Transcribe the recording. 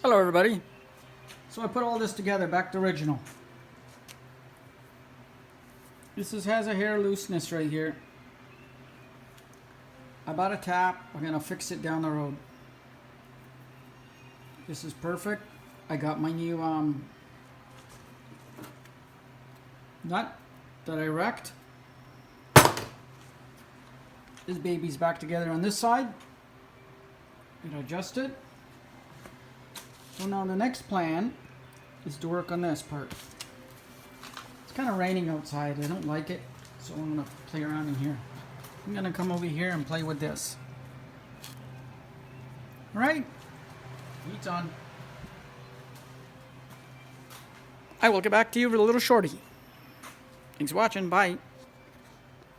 Hello everybody. So I put all this together back to original. Has a hair looseness right here. I bought a tap. I'm gonna fix it down the road. This is perfect. I got my new nut that I wrecked. This baby's back together on this side. Gonna adjust it. So now the next plan is to work on this part. It's kind of raining outside. I don't like it, so I'm gonna play around in here. I'm gonna come over here and play with this. All right, heat's on. I will get back to you with a little shorty. Thanks for watching. Bye.